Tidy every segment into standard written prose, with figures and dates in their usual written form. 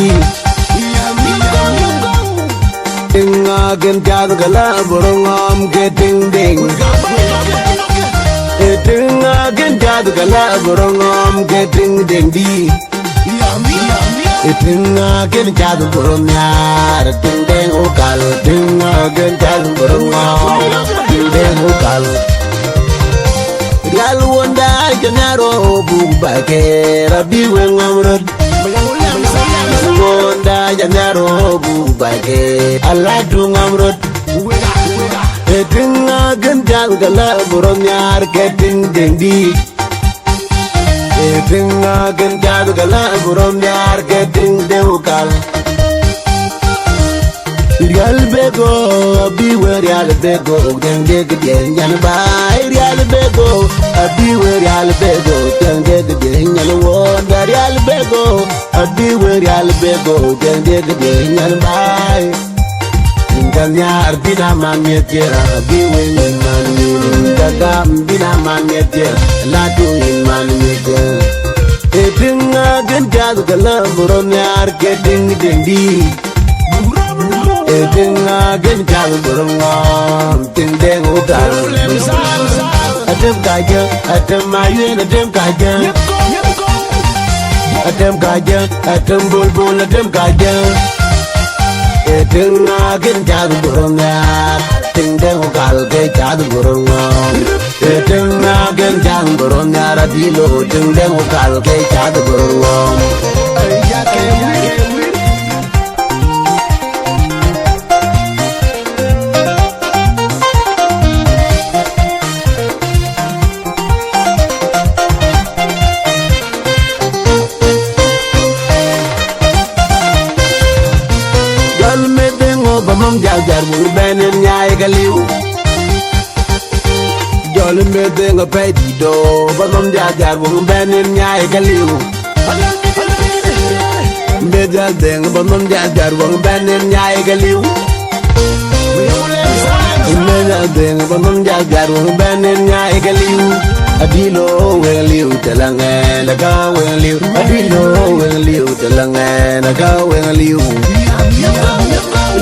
Dee. Ting again Cho Daka burungam getting ding. Ting again Cho Daka burungam getting Deng Dee. Ting again Cho Daka burungam ting deng ukal. Ting again Cho Daka burungam ting deng ukal. Real wanda janaro bubake rabi wengamrod. Wanda janaro bubake aladu ngamrod. Ting again Cho Daka burungam getting Deng Dee. Ting again Cho Daka burungam getting deng ukal. Real bego, beware real bego, deng deg deng yan bay. Real bego, beware real bego, deng deg deng yan wonder. Real bego, beware real bego, deng deg deng yan bay. Ingan yar bina man yetera, beware man yetera. Bina man yetera, ladu man yetera. Ting again Cho Daka burungam getting Deng Dee. Ting again Cho Daka burungam ting deng ukal. Atem kaja, atem mayun, atem kaja. Atem kaja, atem bulbul, atem kaja. Ting again Cho Daka burungam ting deng ukal ke Cho Daka burungam. Ting again Cho Daka burungam radilo ting deng ukal ke Cho Daka burungam. Bamam jajar bur benen nyaay galiw jol me de nga pay di do bamam jajar bur benen nyaay galiw me jal de nga bamam jajar bur benen nyaay galiw me jal de nga bamam jajar bur benen nyaay galiw adilo weliw telange la ga weliw adilo weliw telange la ga weliw.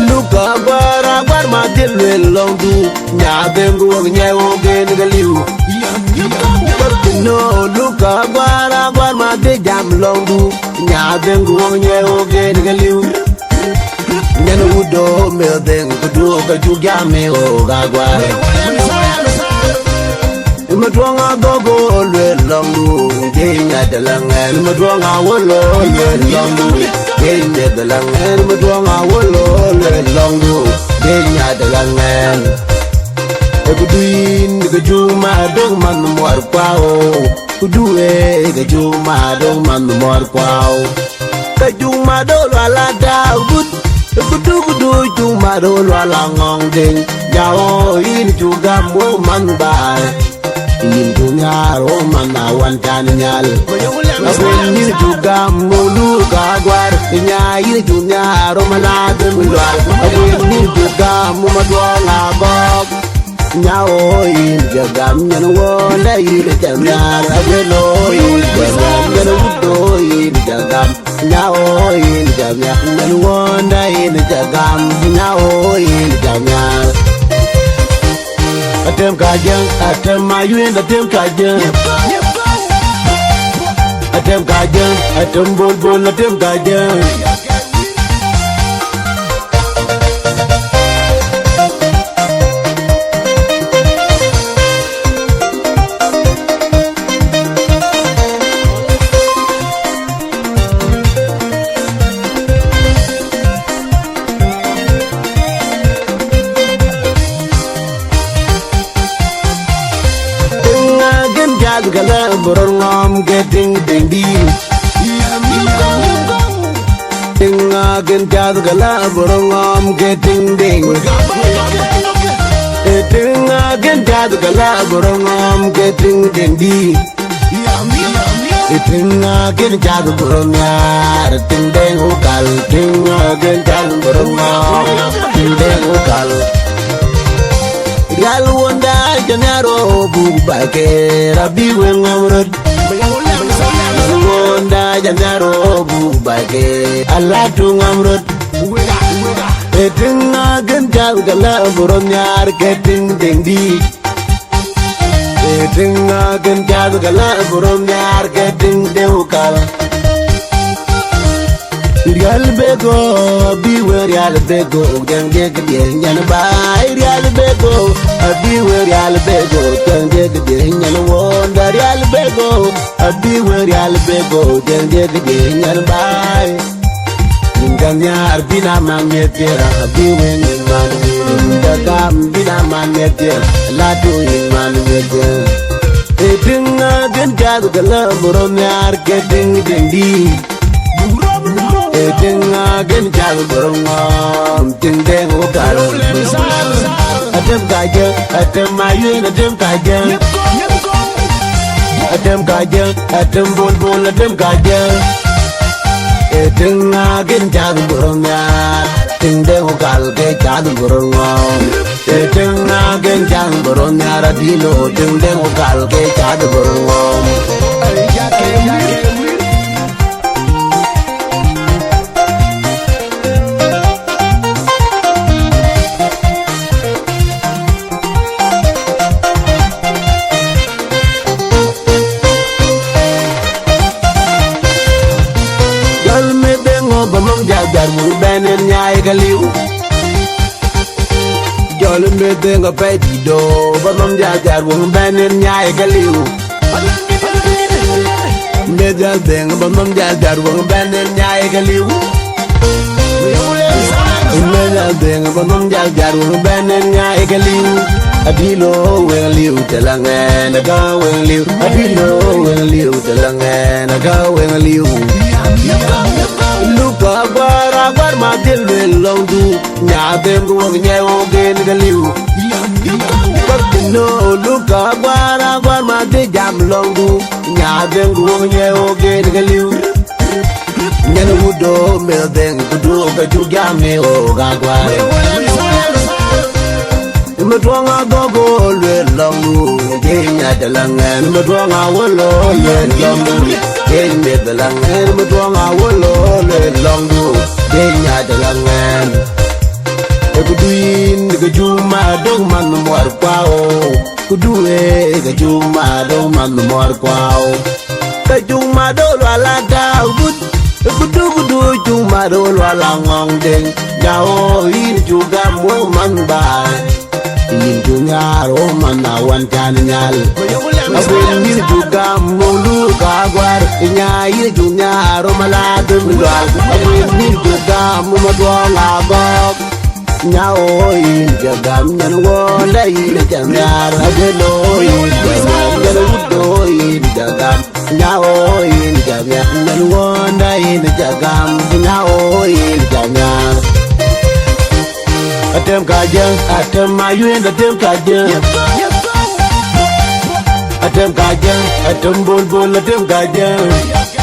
Luka gwara gwar ma dilwel longdu nya dem guog nyewo gen galiw. No luka gwara gwar ma de jam longdu nya dem guog nyewo gen galiw. Nyen udo me den kudu ka jugame o gagwar. Imadwanga gogo lwel longdu nya dalangal madwanga wolo lwel longdu. Genya dalangan madwanga wolo le longdu genya dalangan kuduin gejuma dong man muar kwao kudue gejuma dong man muar kwao gejuma do la daud kudu juma do la ngong ding jao in juga mo man ba in dunya ro man awan tan nyal ini juga mulu kagwar nyai dunia romana demulwa ini juga mumadwa ngabok nyao in jagam nyanwo ndai jamyar agelo in jagam nyanwo in jagam nyao in jamyar nyanwo ndai jagam nyao in jamyar. Atem kajang, atem mayun, atem kajang. Atem kajang, atem bulbul, atem kajang. Cho Daka burungam getting Deng Dee. Ting again Cho Daka burungam getting ding. Ting again Cho Daka burungam getting Deng Dee. Ting again Cho Daka burungam ting deng ukal. Ting again Cho Daka burungam ting deng ukal. Real wanda janaro bubake rabi wengamrod. Wanda janaro bu bage alatu ngamrut Ting agen jal gala buron yar getting Deng Dee Ting agen jal gala buron yar getting deukal Real bego biwe real bego jang de gede nyan bay real bego biwe real bego jang de gede nyan wonda real bego biwe real bego jang de gede nyan bay Ganya arbina mangetera biwe man daga bina mangetera ladu man getera Tinga ganja gala buron yar getting Deng Dee Tinga ganja buron ting deng ukal Atem kaje atem mayun atem kaje Atem kaje atem bol atem kaje Ting agen jadu burung ya, ting deng ukal ke jadu burung om. Ting agen jadu burung ya radilo, ting deng ukal ke jadu burung om. Bamong jajar mu benen nyai galiu Jolum bete ngapai dido Bamong jajar mu benen nyai galiu Medal beng bamong jajar mu benen nyai galiu Medal beng bamong jajar mu benen nyai galiu Adilo weliu telangen aga weliu Adilo weliu telangen aga weliu Luka gwar madil long du nyadem guang nyewo gen galiu Bakino luka gwar madil jam long du nyadem guang nyewo gen galiu Nyen wudo meldeng kudu kaju game o gagwar Matuanga gogo lwe long du genya dalangan Matuanga wolo lwe long du Genya dalangan Matuanga wolo long du genya dalangan Kuduin kajuma dong man muar kwao Kudue kajuma dong man muar kwao Kajuma do wala daud Kudu cuma do wala ngong deng Jao in juga mo man ba In dunya ro man awan kan nyal Abin juga mulu kagwar Nyai dunya ro maladum dwal Abin juga mumadwal abab Nyao in jagam nyan wonda in janyar Agelo in jagam nyan wudo in jagam Nyao in jagam nyan wonda in jagam Nyao in janyar Atem kajang, atem mayun, atem kajang Atem kajang, atem bol, atem kajang